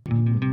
Happy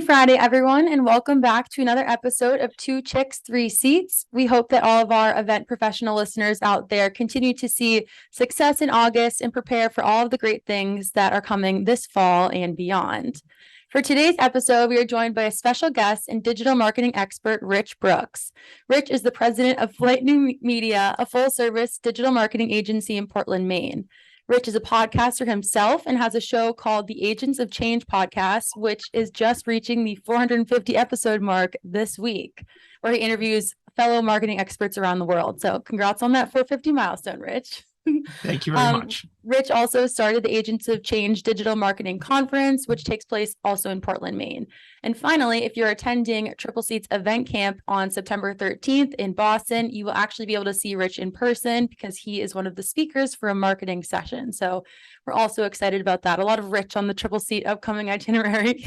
Friday, everyone, and welcome back to another episode of Two Chicks, Three Seats. We hope that all of our event professional listeners out there continue to see success in August and prepare for all of the great things that are coming this fall and beyond. For today's episode, we are joined by a special guest and digital marketing expert, Rich Brooks. Rich is the president of Flyte New Media, a full-service digital marketing agency in Portland, Maine. Rich is a podcaster himself and has a show called the Agents of Change podcast, which is just reaching the 450 episode mark this week, where he interviews fellow marketing experts around the world. So congrats on that 450 milestone, Rich. Thank you very much. Rich also started the Agents of Change Digital Marketing Conference, which takes place also in Portland, Maine. And finally, if you're attending Tripleseat's event camp on September 13th in Boston, you will actually be able to see Rich in person because he is one of the speakers for a marketing session. So we're also excited about that. A lot of Rich on the Tripleseat upcoming itinerary.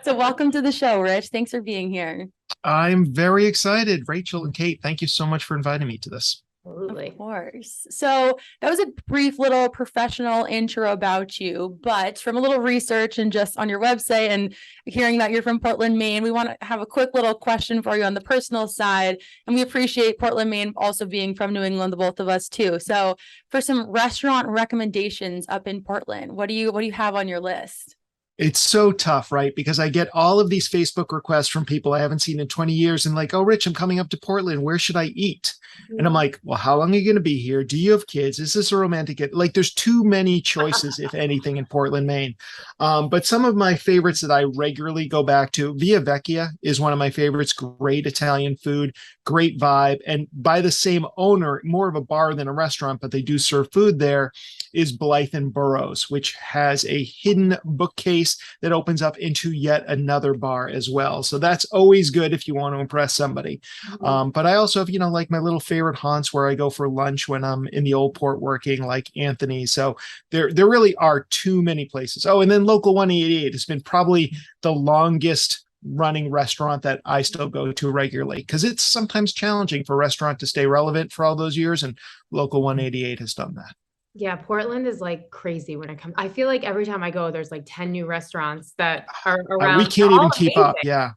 So welcome to the show, Rich. Thanks for being here. I'm very excited. Rachel and Kate, thank you so much for inviting me to this. Absolutely. Of course. So that was a brief little professional intro about you, but from a little research and just on your website and hearing that you're from Portland, Maine, we want to have a quick little question for you on the personal side. And we appreciate Portland, Maine also being from New England, the both of us too. So for some restaurant recommendations up in Portland, what do you have on your list? It's so tough, right? Because I get all of these Facebook requests from people I haven't seen in 20 years and like, oh, Rich, I'm coming up to Portland. Where should I eat? And I'm like, well, how long are you going to be here? Do you have kids? Is this a romantic get? Like, there's too many choices, if anything, in Portland, Maine. But some of my favorites that I regularly go back to, Via Vecchia is one of my favorites. Great Italian food, great vibe. And by the same owner, more of a bar than a restaurant, but they do serve food there, is Blythe and Burroughs, which has a hidden bookcase that opens up into yet another bar as well. So that's always good if you want to impress somebody. But I also have, like my little favorite haunts where I go for lunch when I'm in the old port working, like Anthony. So there really are too many places. Oh, and then Local 188 has been probably the longest running restaurant that I still go to regularly because it's sometimes challenging for a restaurant to stay relevant for all those years. And Local 188 has done that. Yeah, Portland is like crazy when it comes. I feel like every time I go, there's like 10 new restaurants that are around. We can't even keep up. Yeah.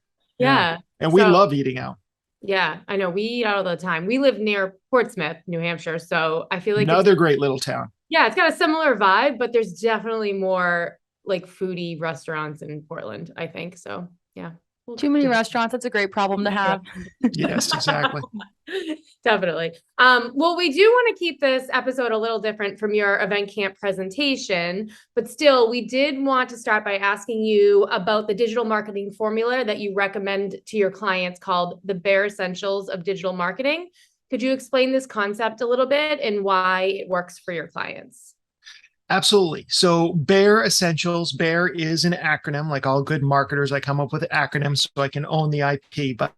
And we love eating out. Yeah, I know. We eat out all the time. We live near Portsmouth, New Hampshire. So I feel like another great little town. Yeah, it's got a similar vibe, but there's definitely more like foodie restaurants in Portland, I think. So yeah. Too many restaurants. That's a great problem to have. Yes, exactly. Definitely. Well, we do want to keep this episode a little different from your event camp presentation, but still, we did want to start by asking you about the digital marketing formula that you recommend to your clients called the Bare Essentials of Digital Marketing. Could you explain this concept a little bit and why it works for your clients? Absolutely. So Bare Essentials, Bare is an acronym. Like all good marketers, I come up with acronyms so I can own the IP, but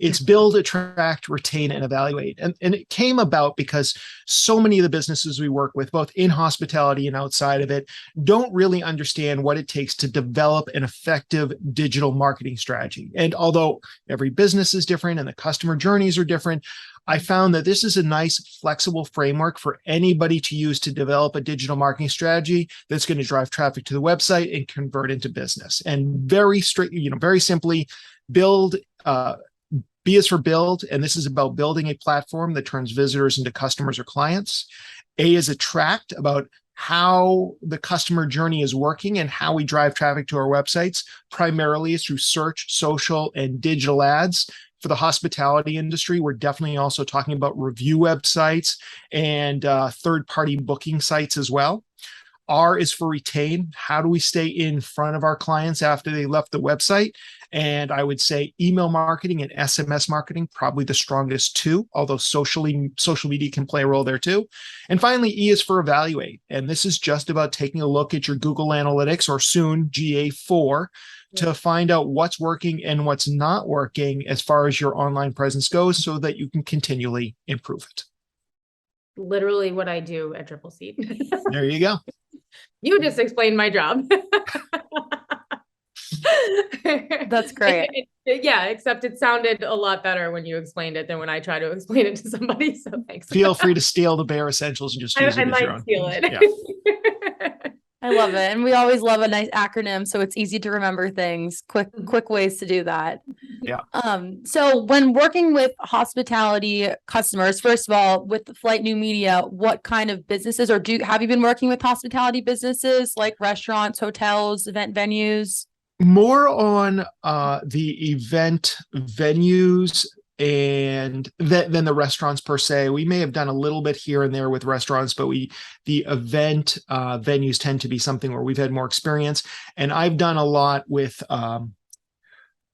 it's build, attract, retain, and evaluate. And it came about because so many of the businesses we work with, both in hospitality and outside of it, don't really understand what it takes to develop an effective digital marketing strategy. And although every business is different and the customer journeys are different, I found that this is a nice flexible framework for anybody to use to develop a digital marketing strategy that's going to drive traffic to the website and convert into business. And very strict, very simply build, B is for build. And this is about building a platform that turns visitors into customers or clients. A is attract, about how the customer journey is working and how we drive traffic to our websites, primarily through search, social, and digital ads. For the hospitality industry, we're definitely also talking about review websites and third-party booking sites as well. R is for retain. How do we stay in front of our clients after they left the website? And I would say email marketing and SMS marketing, probably the strongest two, although social media can play a role there too. And finally, E is for evaluate. And this is just about taking a look at your Google Analytics, or soon GA4, to find out what's working and what's not working as far as your online presence goes so that you can continually improve it. Literally what I do at Tripleseat. There you go. You just explained my job. That's great. Yeah, except it sounded a lot better when you explained it than when I try to explain it to somebody. So thanks. Feel free to steal the Bear Essentials and just use I it as your might own. steal it. Yeah. I love it. And we always love a nice acronym, so it's easy to remember things, quick ways to do that. Yeah. So when working with hospitality customers, first of all, with Flyte New Media, what kind of businesses, or have you been working with hospitality businesses like restaurants, hotels, event venues? More on the event venues and than the restaurants per se. We may have done a little bit here and there with restaurants, but the event venues tend to be something where we've had more experience. And I've done a lot with the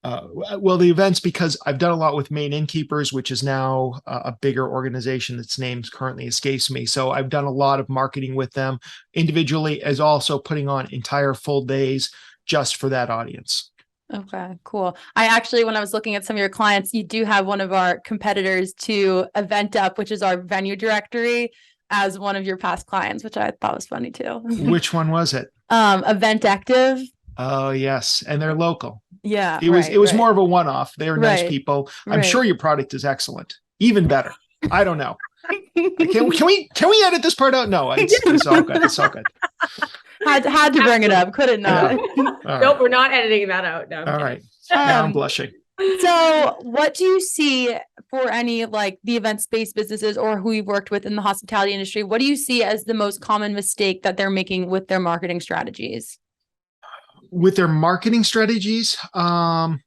events, because I've done a lot with Maine Innkeepers, which is now a bigger organization that's name currently escapes me. So I've done a lot of marketing with them individually, as also putting on entire full days just for that audience. Okay, cool. I actually, when I was looking at some of your clients, you do have one of our competitors to Event Up, which is our venue directory, as one of your past clients, which I thought was funny too. Which one was it? Event Active. Oh, yes. And they're local. Yeah. It was more of a one-off. They're nice people. I'm sure your product is excellent. Even better. I don't know. Can we edit this part out? No, it's all good. It's all good. Had to bring it up. Couldn't not. Nope, right. We're not editing that out. No, all right. Now I'm blushing. So what do you see for any like the event-based businesses or who you've worked with in the hospitality industry? What do you see as the most common mistake that they're making with their marketing strategies? With their marketing strategies, I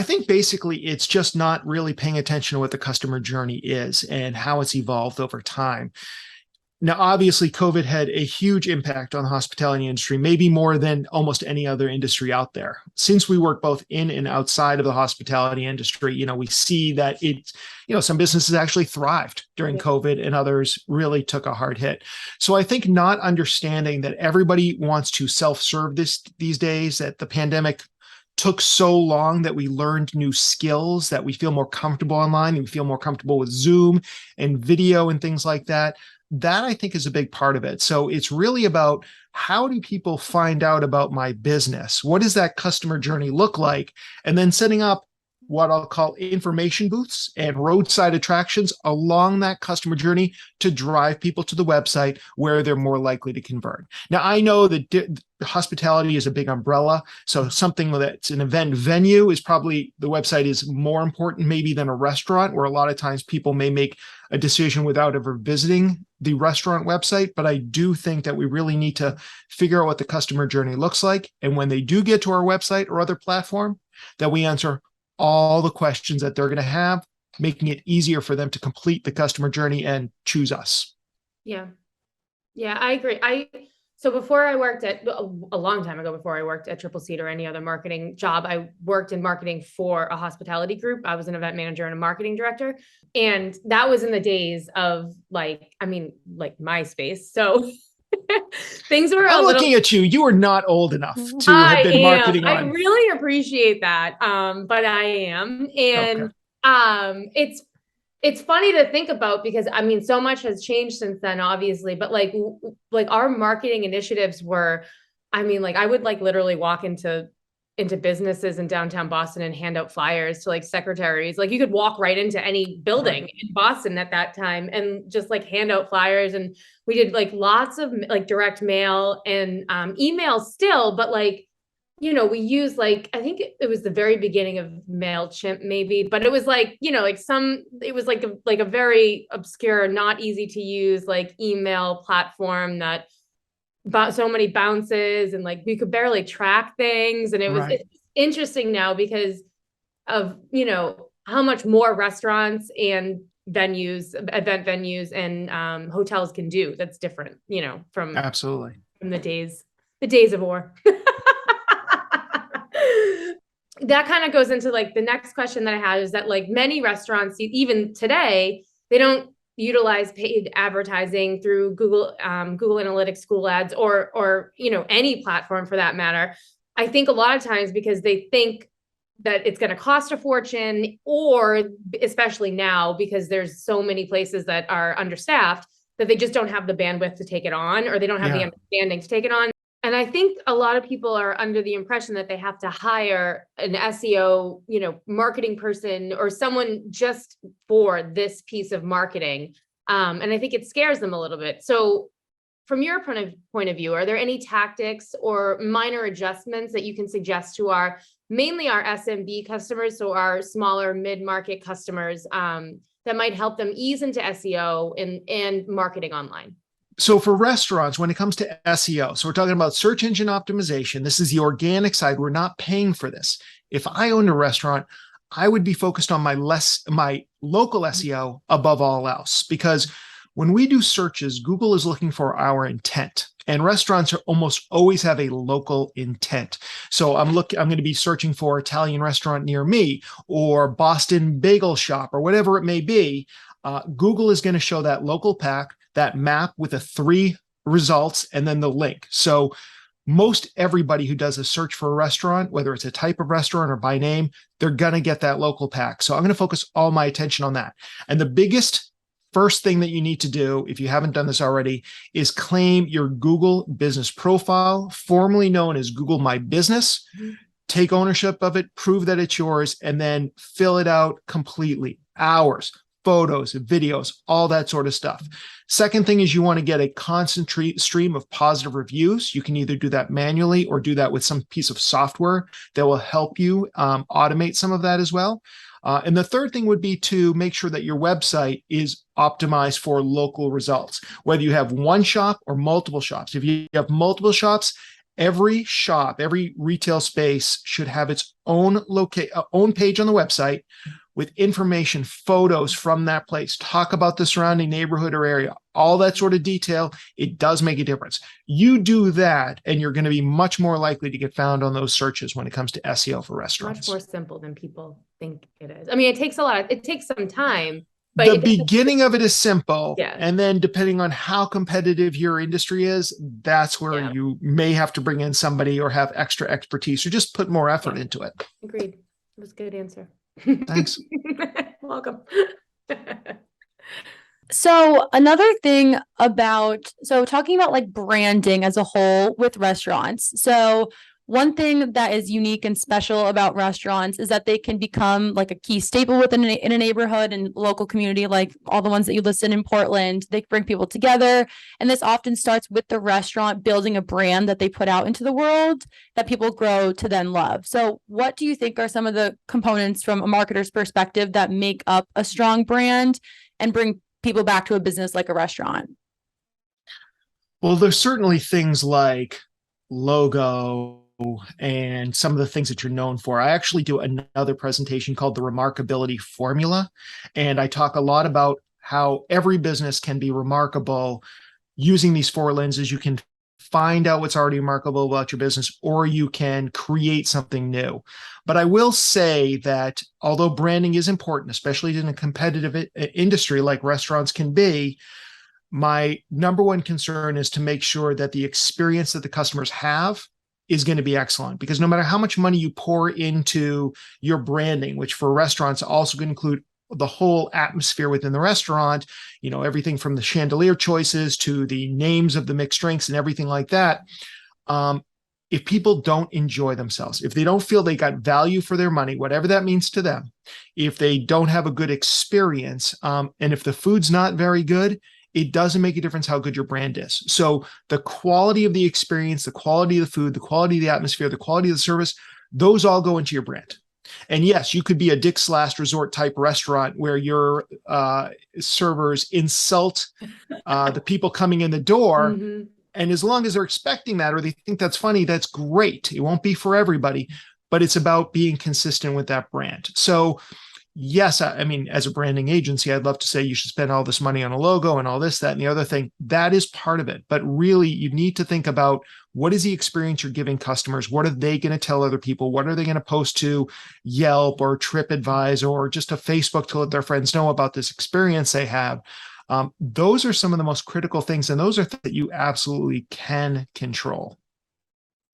think basically it's just not really paying attention to what the customer journey is and how it's evolved over time. Now, obviously, COVID had a huge impact on the hospitality industry, maybe more than almost any other industry out there. Since we work both in and outside of the hospitality industry, we see that some businesses actually thrived during COVID and others really took a hard hit. So I think not understanding that everybody wants to self-serve these days, that the pandemic took so long that we learned new skills, that we feel more comfortable online and we feel more comfortable with Zoom and video and things like that. That I think is a big part of it. So it's really about, how do people find out about my business? What does that customer journey look like? And then setting up what I'll call information booths and roadside attractions along that customer journey to drive people to the website where they're more likely to convert. Now, I know that hospitality is a big umbrella. So something that's an event venue is probably, the website is more important maybe than a restaurant, where a lot of times people may make a decision without ever visiting the restaurant website. But I do think that we really need to figure out what the customer journey looks like. And when they do get to our website or other platform, that we answer all the questions that they're going to have, making it easier for them to complete the customer journey and choose us. Yeah. Yeah, I agree. So before I worked a long time ago, before I worked at Tripleseat or any other marketing job, I worked in marketing for a hospitality group. I was an event manager and a marketing director. And that was in the days of MySpace. So things were looking at you. You are not old enough to have been marketing on. I really appreciate that. But I am. And it's funny to think about, because so much has changed since then, obviously, but like our marketing initiatives were, I would literally walk into businesses in downtown Boston and hand out flyers to secretaries. You could walk right into any building in Boston at that time and just hand out flyers. And we did lots of direct mail and email still, but we use I think it was the very beginning of MailChimp maybe, but it was it was a very obscure, not easy to use email platform that so many bounces, and we could barely track things. And it's interesting now because of, how much more restaurants and venues, event venues and hotels can do. That's different, from absolutely from the days of ore. That kind of goes into the next question that I had, is that many restaurants, even today, they don't utilize paid advertising through Google Analytics, Google Ads, or any platform for that matter. I think a lot of times because they think that it's going to cost a fortune, or especially now because there's so many places that are understaffed, that they just don't have the bandwidth to take it on, or they don't have the understanding to take it on. And I think a lot of people are under the impression that they have to hire an SEO, marketing person or someone just for this piece of marketing. And I think it scares them a little bit. So from your point of view, are there any tactics or minor adjustments that you can suggest to mainly our SMB customers, so our smaller mid-market customers, that might help them ease into SEO and marketing online? So for restaurants, when it comes to SEO, so we're talking about search engine optimization. This is the organic side. We're not paying for this. If I owned a restaurant, I would be focused on my local SEO above all else, because when we do searches, Google is looking for our intent, and restaurants almost always have a local intent. So I'm going to be searching for Italian restaurant near me, or Boston bagel shop, or whatever it may be. Google is going to show that local pack, that map with the 3 results, and then the link. So most everybody who does a search for a restaurant, whether it's a type of restaurant or by name, they're going to get that local pack. So I'm going to focus all my attention on that. And the first thing that you need to do, if you haven't done this already, is claim your Google business profile, formerly known as Google My Business. Take ownership of it, prove that it's yours, and then fill it out completely. Hours, photos, videos, all that sort of stuff. Second thing is you want to get a constant stream of positive reviews. You can either do that manually or do that with some piece of software that will help you automate some of that as well. And the third thing would be to make sure that your website is optimized for local results, whether you have one shop or multiple shops. If you have multiple shops, every shop, every retail space should have its own page on the website with information, photos from that place, talk about the surrounding neighborhood or area, all that sort of detail. It does make a difference. You do that, and you're going to be much more likely to get found on those searches when it comes to SEO for restaurants. Much more simple than people think it is. I mean, it takes some time. But the beginning of it is simple. Yeah. And then depending on how competitive your industry is, that's where you may have to bring in somebody or have extra expertise or just put more effort into it. Agreed. It was a good answer. Thanks. Welcome. So another thing talking about like branding as a whole with restaurants. So one thing that is unique and special about restaurants is that they can become like a key staple in a neighborhood and local community, like all the ones that you listed in Portland. They bring people together. And this often starts with the restaurant building a brand that they put out into the world that people grow to then love. So what do you think are some of the components from a marketer's perspective that make up a strong brand and bring people back to a business like a restaurant? Well, there's certainly things like logo and some of the things that you're known for. I actually do another presentation called the Remarkability Formula, and I talk a lot about how every business can be remarkable using these 4 lenses. You can find out what's already remarkable about your business, or you can create something new. But I will say that although branding is important, especially in a competitive industry like restaurants can be, my number one concern is to make sure that the experience that the customers have is going to be excellent, because no matter how much money you pour into your branding, which for restaurants also can include the whole atmosphere within the restaurant, everything from the chandelier choices to the names of the mixed drinks and everything like that. If people don't enjoy themselves, if they don't feel they got value for their money, whatever that means to them, if they don't have a good experience, and if the food's not very good, it doesn't make a difference how good your brand is. So the quality of the experience, the quality of the food, the quality of the atmosphere, the quality of the service, those all go into your brand. And yes, you could be a Dick's Last Resort type restaurant where your servers insult the people coming in the door. Mm-hmm. And as long as they're expecting that or they think that's funny, that's great. It won't be for everybody, but it's about being consistent with that brand. So yes, I mean, as a branding agency, I'd love to say you should spend all this money on a logo and all this, that, and the other thing. That is part of it. But really, you need to think about what is the experience you're giving customers? What are they going to tell other people? What are they going to post to Yelp or TripAdvisor or just to Facebook to let their friends know about this experience they have? Those are some of the most critical things, and those are things that you absolutely can control.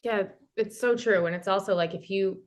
Yeah, it's so true. And it's also like if you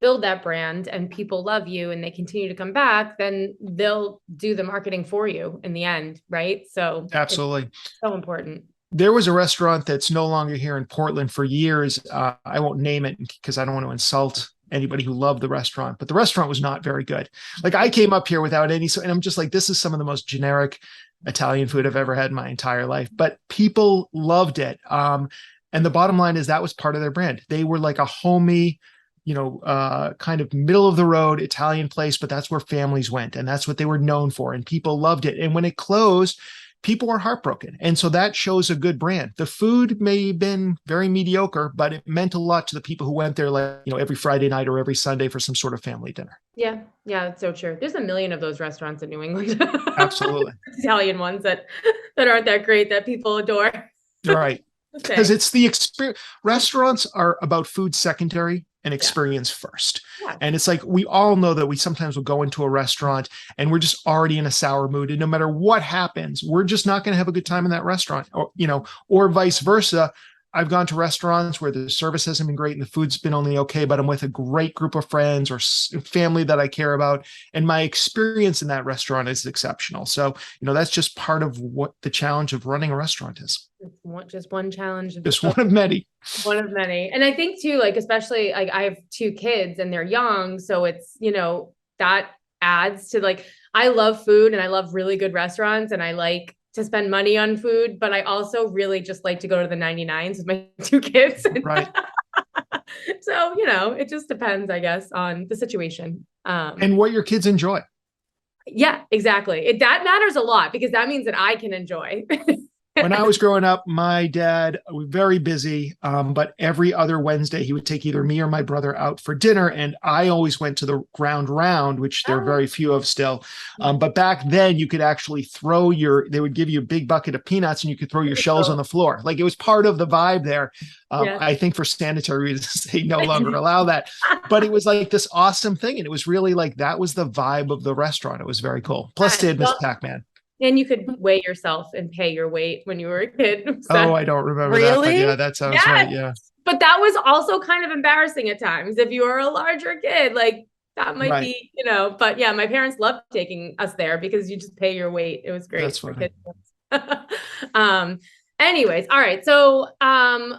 build that brand and people love you and they continue to come back, then they'll do the marketing for you in the end, right? So absolutely, it's so important. There was a restaurant that's no longer here in Portland for years. I won't name it because I don't want to insult anybody who loved the restaurant, but the restaurant was not very good. Like I came up here without any, and I'm just like, this is some of the most generic Italian food I've ever had in my entire life, but people loved it. And the bottom line is that was part of their brand. They were like a homey, kind of middle of the road Italian place, but that's where families went. And that's what they were known for. And people loved it. And when it closed, people were heartbroken. And so that shows a good brand. The food may have been very mediocre, but it meant a lot to the people who went there, like, every Friday night or every Sunday for some sort of family dinner. Yeah. Yeah. That's so true. There's a million of those restaurants in New England. Absolutely. Italian ones that aren't that great that people adore. Right. Because it's the experience. Restaurants are about food secondary and experience first. Yeah. And it's like, we all know that we sometimes will go into a restaurant and we're just already in a sour mood. And no matter what happens, we're just not going to have a good time in that restaurant, or vice versa. I've gone to restaurants where the service hasn't been great and the food's been only okay, but I'm with a great group of friends or family that I care about. And my experience in that restaurant is exceptional. So, that's just part of what the challenge of running a restaurant is. Just one challenge. Just one of many. One of many. And I think too, especially I have 2 kids and they're young. So it's, that adds to I love food and I love really good restaurants and I like to spend money on food, but I also really just like to go to the 99s with my 2 kids. Right. So, it just depends, I guess, on the situation. And what your kids enjoy. Yeah, exactly. That matters a lot because that means that I can enjoy. When I was growing up, my dad was very busy, but every other Wednesday he would take either me or my brother out for dinner. And I always went to the Ground Round, which there are very few of still. But back then you could actually they would give you a big bucket of peanuts and you could throw your shells on the floor. Like it was part of the vibe there. I think for sanitary reasons, they no longer allow that. But it was like this awesome thing. And it was really that was the vibe of the restaurant. It was very cool. Plus they had Miss Pac-Man. And you could weigh yourself and pay your weight when you were a kid. So. Oh, I don't remember that. But yeah, that sounds right. Yeah. But that was also kind of embarrassing at times. If you were a larger kid, that might be, but yeah, my parents loved taking us there because you just pay your weight. It was great. That's funny. Anyways, all right. So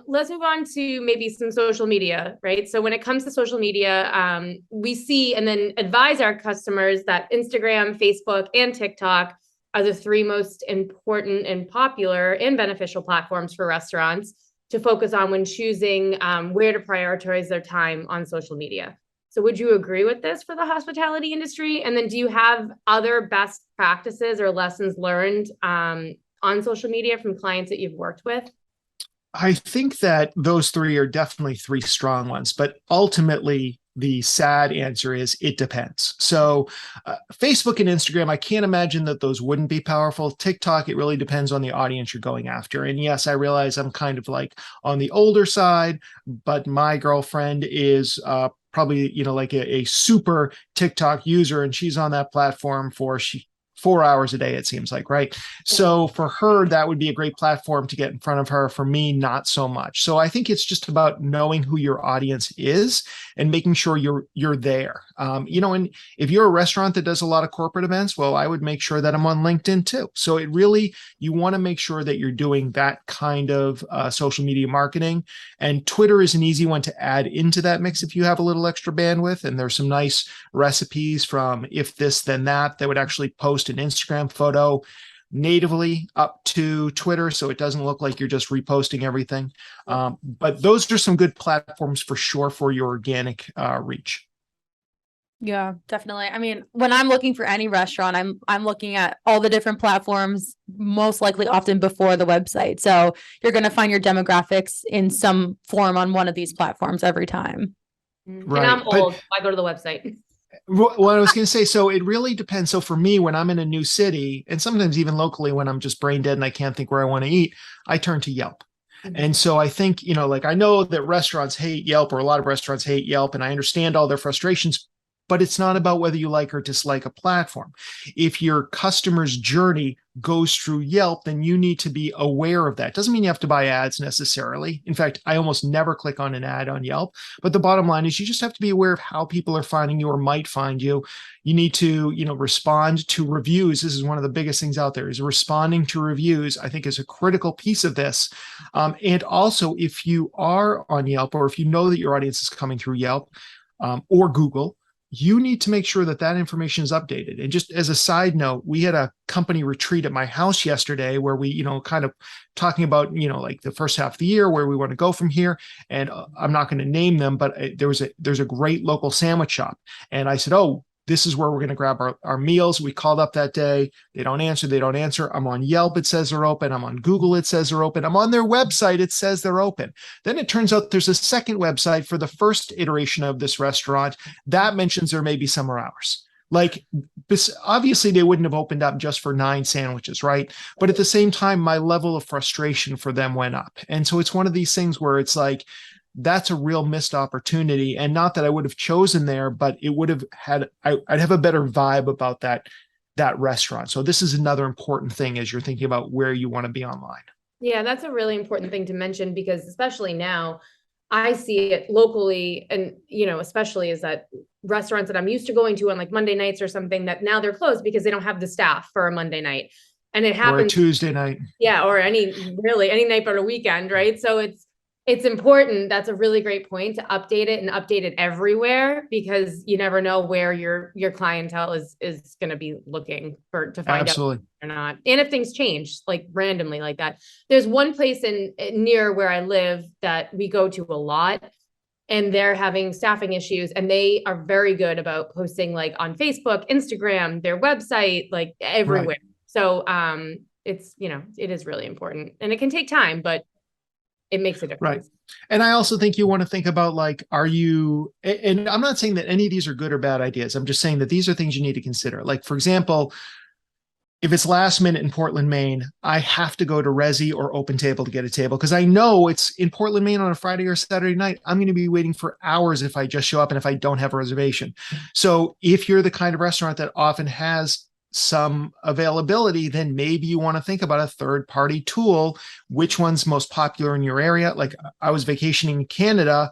let's move on to maybe some social media, right? So when it comes to social media, we see and then advise our customers that Instagram, Facebook, and TikTok are the 3 most important and popular and beneficial platforms for restaurants to focus on when choosing where to prioritize their time on social media. So would you agree with this for the hospitality industry? And then do you have other best practices or lessons learned on social media from clients that you've worked with? I think that those 3 are definitely 3 strong ones, but ultimately the sad answer is it depends. So Facebook and Instagram, I can't imagine that those wouldn't be powerful. TikTok, it really depends on the audience you're going after. And yes, I realize I'm kind of on the older side, but my girlfriend is probably, a super TikTok user, and she's on that platform for 4 hours a day, it seems like, right? So for her, that would be a great platform to get in front of her. For me, not so much. So I think it's just about knowing who your audience is and making sure you're there. And if you're a restaurant that does a lot of corporate events, well, I would make sure that I'm on LinkedIn too. So you want to make sure that you're doing that kind of social media marketing. And Twitter is an easy one to add into that mix if you have a little extra bandwidth. And there's some nice recipes from If This Then That would actually post an Instagram photo natively up to Twitter, so it doesn't look like you're just reposting everything. But those are some good platforms for sure for your organic reach. Yeah, definitely. I mean, when I'm looking for any restaurant, I'm looking at all the different platforms, most likely often before the website. So you're going to find your demographics in some form on one of these platforms every time. Right. And I'm old, so I go to the website. What I was going to say, so it really depends. So for me, when I'm in a new city, and sometimes even locally, when I'm just brain dead and I can't think where I want to eat, I turn to Yelp. And so I think, I know that restaurants hate Yelp, or a lot of restaurants hate Yelp, and I understand all their frustrations. but it's not about whether you like or dislike a platform. If your customer's journey goes through Yelp, then you need to be aware of that. Doesn't mean you have to buy ads necessarily. In fact, I almost never click on an ad on Yelp, but the bottom line is you just have to be aware of how people are finding you or might find you. You need to, respond to reviews. This is one of the biggest things out there, is responding to reviews, I think, is a critical piece of this. And also, if you are on Yelp, or if you know that your audience is coming through Yelp or Google, you need to make sure that that information is updated. And just as a side note, we had a company retreat at my house yesterday where we, kind of talking about, like the first half of the year, where we want to go from here. And I'm not going to name them, but there's a great local sandwich shop. And I said, oh, this is where we're going to grab our meals. We called up that day. They don't answer. I'm on Yelp. It says they're open. I'm on Google. It says they're open. I'm on their website. It says they're open. Then it turns out there's a second website for the first iteration of this restaurant that mentions there may be summer hours. Like, obviously they wouldn't have opened up just for 9 sandwiches, right? But at the same time, my level of frustration for them went up. And so it's one of these things where it's like, that's a real missed opportunity. And not that I would have chosen there, but it would have had, I'd have a better vibe about that restaurant. So this is another important thing as you're thinking about where you want to be online. Yeah, that's a really important thing to mention, because especially now I see it locally, and, especially is that restaurants that I'm used to going to on like Monday nights or something, that now they're closed because they don't have the staff for a Monday night. And it happens, or a Tuesday night. Yeah. Or any night but a weekend. Right. So it's important. That's a really great point, to update it and update it everywhere, because you never know where your clientele is going to be looking to find Absolutely. out or not. And if things change like randomly like that. There's one place near where I live that we go to a lot, and they're having staffing issues, and they are very good about posting like on Facebook, Instagram, their website, like everywhere. Right. So it's, it is really important, and it can take time, but it makes a difference. Right. And I also think you want to think about, like, and I'm not saying that any of these are good or bad ideas. I'm just saying that these are things you need to consider. Like, for example, if it's last minute in Portland, Maine, I have to go to Resi or Open Table to get a table, because I know it's in Portland, Maine on a Friday or Saturday night. I'm going to be waiting for hours if I just show up and if I don't have a reservation. So if you're the kind of restaurant that often has some availability, then maybe you want to think about a third-party tool. Which one's most popular in your area? Like, I was vacationing in Canada.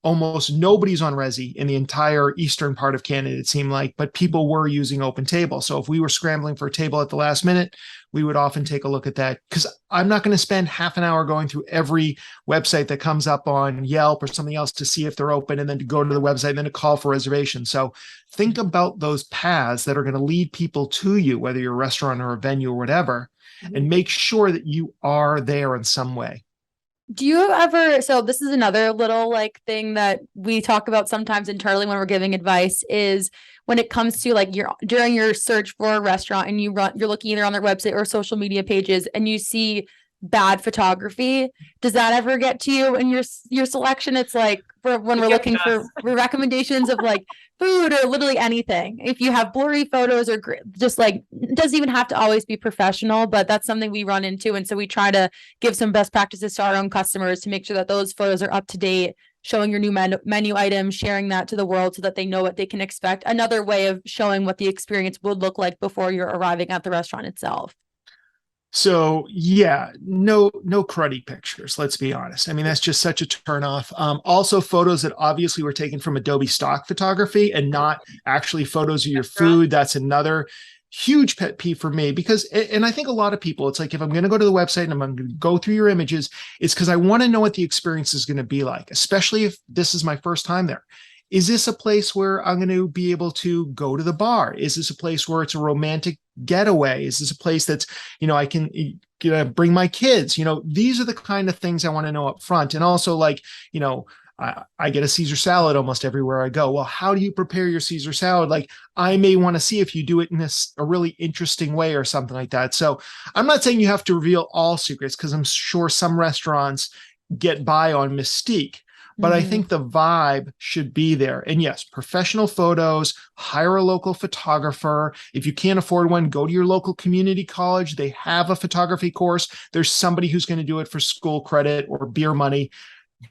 Almost nobody's on Resi in the entire eastern part of Canada, it seemed like, but people were using Open Table. So if we were scrambling for a table at the last minute, we would often take a look at that, because I'm not going to spend half an hour going through every website that comes up on Yelp or something else to see if they're open, and then to go to the website and then to call for reservation. So think about those paths that are going to lead people to you, whether you're a restaurant or a venue or whatever, and make sure that you are there in some way. Do you ever, so this is another little like thing that we talk about sometimes internally when we're giving advice, is when it comes to like during your search for a restaurant and you're looking either on their website or social media pages and you see bad photography. Does that ever get to you in your selection? It's like when we're looking for recommendations of like food or literally anything. If you have blurry photos or just like, it doesn't even have to always be professional, but that's something we run into. And so we try to give some best practices to our own customers to make sure that those photos are up to date, showing your new menu items, sharing that to the world so that they know what they can expect. Another way of showing what the experience would look like before you're arriving at the restaurant itself. So yeah, no cruddy pictures. Let's be honest. I mean, that's just such a turnoff. Also, photos that obviously were taken from Adobe stock photography and not actually photos of your food. That's another huge pet peeve for me, because, and I think a lot of people, it's like, if I'm going to go to the website and I'm going to go through your images, it's because I want to know what the experience is going to be like, especially if this is my first time there. Is this a place where I'm going to be able to go to the bar? Is this a place where it's a romantic getaway? Is this a place that's, I can bring my kids? These are the kind of things I want to know up front. And also, like, I get a Caesar salad almost everywhere I go. Well, how do you prepare your Caesar salad? Like, I may want to see if you do it in a really interesting way or something like that. So I'm not saying you have to reveal all secrets, because I'm sure some restaurants get by on mystique. But I think the vibe should be there. And yes, professional photos, hire a local photographer. If you can't afford one, go to your local community college. They have a photography course. There's somebody who's going to do it for school credit or beer money.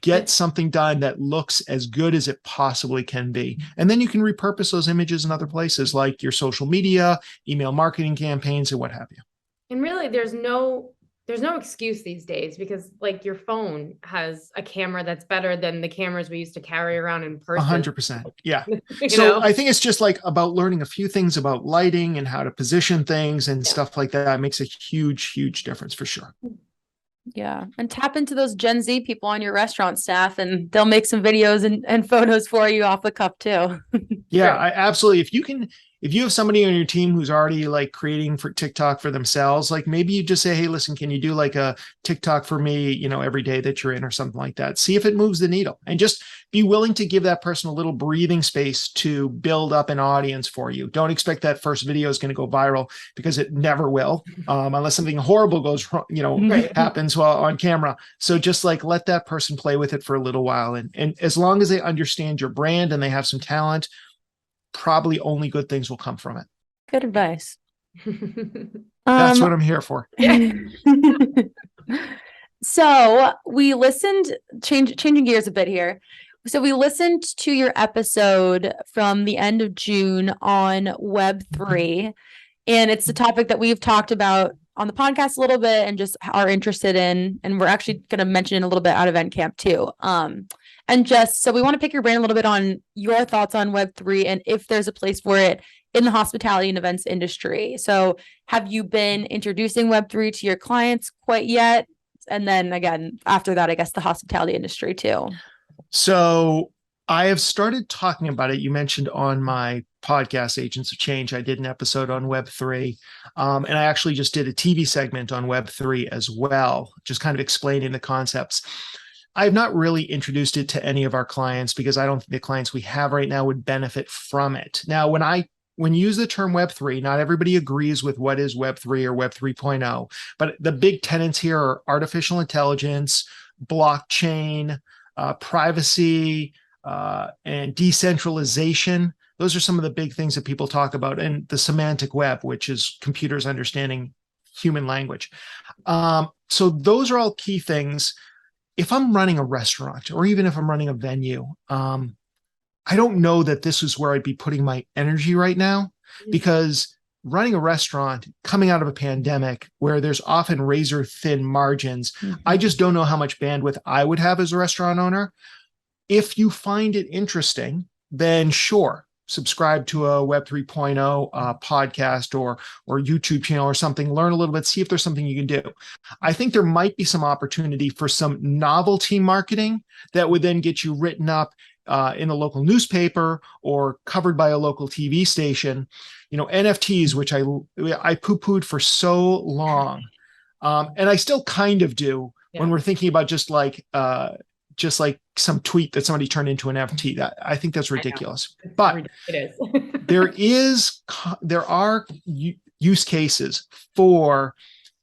Get something done that looks as good as it possibly can be. And then you can repurpose those images in other places like your social media, email marketing campaigns, and what have you. And really, there's no excuse these days, because like your phone has a camera that's better than the cameras we used to carry around in person. 100%. Yeah. You So know? I think it's just like about learning a few things about lighting and how to position things and Yeah. stuff like that. It makes a huge, huge difference for sure. Yeah. And tap into those Gen Z people on your restaurant staff, and they'll make some videos and photos for you off the cuff too. Yeah, Sure. I absolutely. If you have somebody on your team who's already like creating for TikTok for themselves, like maybe you just say, hey, listen, can you do like a TikTok for me, every day that you're in or something like that? See if it moves the needle, and just be willing to give that person a little breathing space to build up an audience for you. Don't expect that first video is going to go viral, because it never will, unless something horrible goes wrong, Right. happens while on camera. So just like let that person play with it for a little while. And as long as they understand your brand and they have some talent, probably only good things will come from it. Good advice. That's what I'm here for. So we listened, changing gears a bit here. So we listened to your episode from the end of June on Web3, and it's the topic that we've talked about on the podcast a little bit and just are interested in, and we're actually going to mention it a little bit out of Event Camp too. And just so we want to pick your brain a little bit on your thoughts on Web3 and if there's a place for it in the hospitality and events industry. So have you been introducing Web3 to your clients quite yet? And then again, after that, I guess the hospitality industry too. So I have started talking about it. You mentioned on my podcast, Agents of Change, I did an episode on Web3. And I actually just did a TV segment on Web3 as well, just kind of explaining the concepts. I have not really introduced it to any of our clients because I don't think the clients we have right now would benefit from it. Now, when you use the term Web3, not everybody agrees with what is Web3 or Web 3.0, but the big tenets here are artificial intelligence, blockchain, privacy, and decentralization. Those are some of the big things that people talk about, and the semantic web, which is computers understanding human language. So those are all key things. If I'm running a restaurant, or even if I'm running a venue, I don't know that this is where I'd be putting my energy right now, because running a restaurant coming out of a pandemic where there's often razor thin margins, I just don't know how much bandwidth I would have as a restaurant owner. If you find it interesting, then sure, subscribe to a Web 3.0 podcast or YouTube channel or something, learn a little bit, see if there's something you can do. I think there might be some opportunity for some novelty marketing that would then get you written up in a local newspaper or covered by a local TV station. NFTs, which I poo-pooed for so long, and I still kind of do when we're thinking about just like some tweet that somebody turned into an NFT. That I think that's ridiculous. But it is. there are use cases for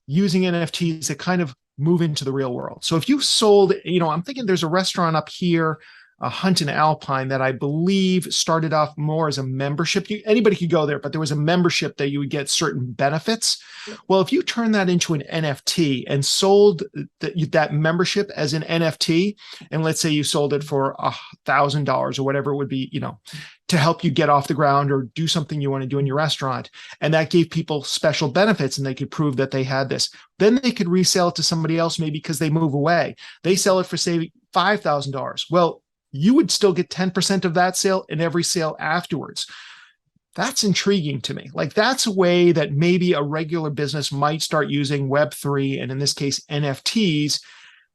using NFTs that kind of move into the real world. So if you sold, I'm thinking there's a restaurant up here, Hunt and Alpine, that I believe started off more as a membership. Anybody could go there, but there was a membership that you would get certain benefits. Well, if you turn that into an NFT and sold that membership as an NFT, and let's say you sold it for $1,000 or whatever it would be, to help you get off the ground or do something you want to do in your restaurant, and that gave people special benefits and they could prove that they had this, then they could resell it to somebody else, maybe because they move away. They sell it for, say, $5,000. Well, you would still get 10% of that sale in every sale afterwards. That's intriguing to me. Like, that's a way that maybe a regular business might start using Web3, and in this case, NFTs.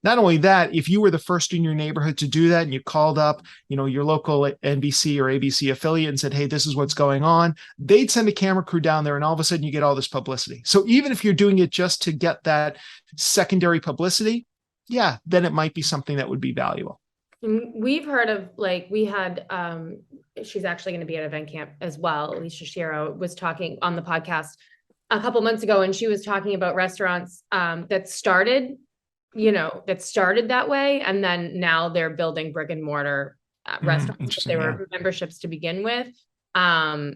Not only that, if you were the first in your neighborhood to do that and you called up, your local NBC or ABC affiliate and said, hey, this is what's going on, they'd send a camera crew down there, and all of a sudden you get all this publicity. So even if you're doing it just to get that secondary publicity, yeah, then it might be something that would be valuable. We've heard of, we had, she's actually going to be at Event Camp as well. Alicia Shiro was talking on the podcast a couple months ago, and she was talking about restaurants that started that way, and then now they're building brick and mortar restaurants. They were memberships to begin with, and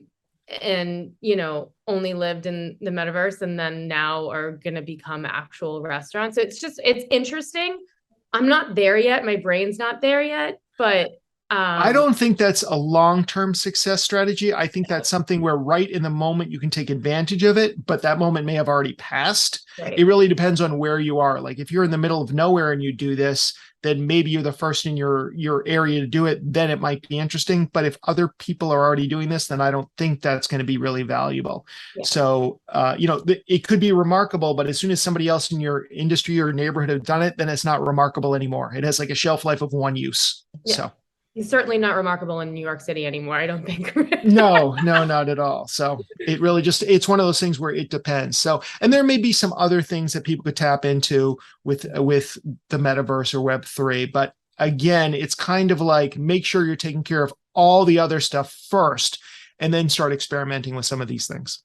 only lived in the metaverse, and then now are going to become actual restaurants. So it's interesting. I'm not there yet. My brain's not there yet, but I don't think that's a long-term success strategy. I think that's something where right in the moment you can take advantage of it, but that moment may have already passed. right. It really depends on where you are. Like if you're in the middle of nowhere and you do this, then maybe you're the first in your area to do it. Then it might be interesting. But if other people are already doing this, then I don't think that's going to be really valuable. Yeah. So, it could be remarkable, but as soon as somebody else in your industry or neighborhood have done it, then it's not remarkable anymore. It has like a shelf life of one use. Yeah. So. He's certainly not remarkable in New York City anymore, I don't think. No, not at all. So it really it's one of those things where it depends. So, and there may be some other things that people could tap into with the metaverse or Web3. But again, it's kind of like make sure you're taking care of all the other stuff first and then start experimenting with some of these things.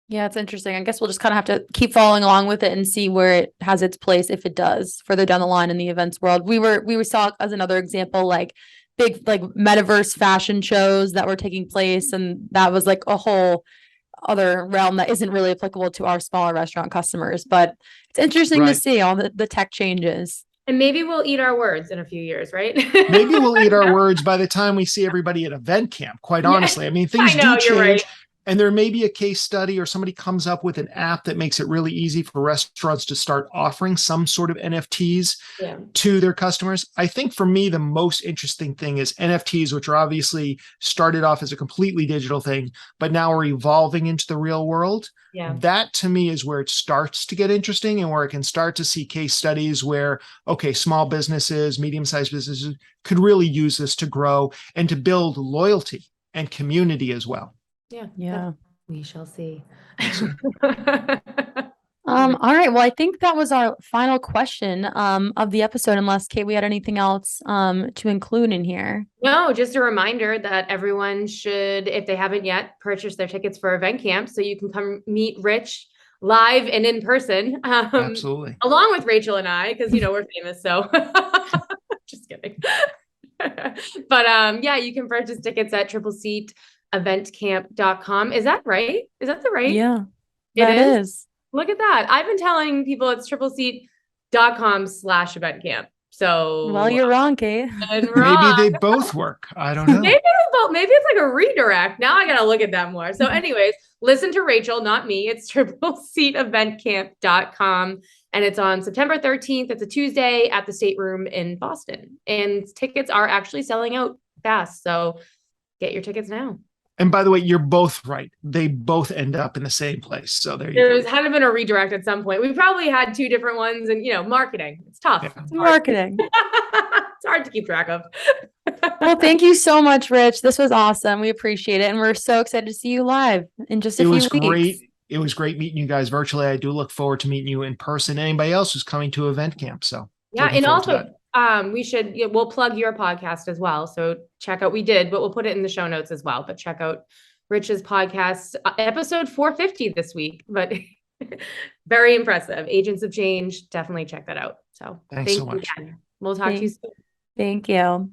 Yeah, it's interesting. I guess we'll just kind of have to keep following along with it and see where it has its place, if it does, further down the line in the events world. We saw as another example, like big like metaverse fashion shows that were taking place, and that was like a whole other realm that isn't really applicable to our smaller restaurant customers. But it's interesting to see all the tech changes. And maybe we'll eat our words in a few years, right? Maybe we'll eat our words by the time we see everybody at event camp, quite honestly. I mean, things do change. Right. And there may be a case study or somebody comes up with an app that makes it really easy for restaurants to start offering some sort of NFTs to their customers. I think for me, the most interesting thing is NFTs, which are obviously started off as a completely digital thing, but now are evolving into the real world. Yeah. That to me is where it starts to get interesting and where it can start to see case studies where, okay, small businesses, medium-sized businesses could really use this to grow and to build loyalty and community as well. Yeah. We shall see. All right. Well, I think that was our final question of the episode, unless Kate, we had anything else to include in here. No, just a reminder that everyone should, if they haven't yet, purchase their tickets for event camp so you can come meet Rich live and in person. Absolutely. Along with Rachel and I, because we're famous. So just kidding. But you can purchase tickets at Tripleseat eventcamp.com. Is that right? Is that the right? Yeah, it is. Look at that. I've been telling people it's tripleseat.com/eventcamp. So well, you're wrong, Kate. Maybe they both work. I don't know. Maybe it's like a redirect. Now I gotta look at that more. So anyways, listen to Rachel, not me. It's tripleseateventcamp.com. And it's on September 13th. It's a Tuesday at the State Room in Boston. And tickets are actually selling out fast. So get your tickets now. And by the way, you're both right. They both end up in the same place. So there had to been a redirect at some point. We probably had two different ones, and marketing. It's tough. Yeah. It's marketing. It's hard to keep track of. Well, thank you so much, Rich. This was awesome. We appreciate it. And we're so excited to see you live in just a few weeks. It was great. It was great meeting you guys virtually. I do look forward to meeting you in person. Anybody else who's coming to event camp. So and also we'll plug your podcast as well. So check out, but we'll put it in the show notes as well, but check out Rich's podcast, episode 450 this week, but very impressive. Agents of Change. Definitely check that out. So thanks so much. Again. We'll talk to you soon. Thank you.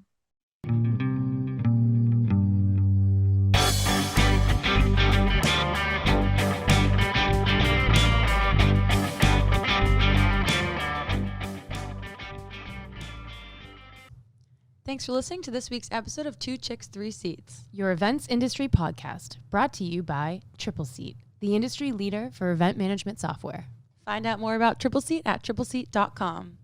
Thanks for listening to this week's episode of Two Chicks, Three Seats, your events industry podcast, brought to you by Tripleseat, the industry leader for event management software. Find out more about Tripleseat at tripleseat.com.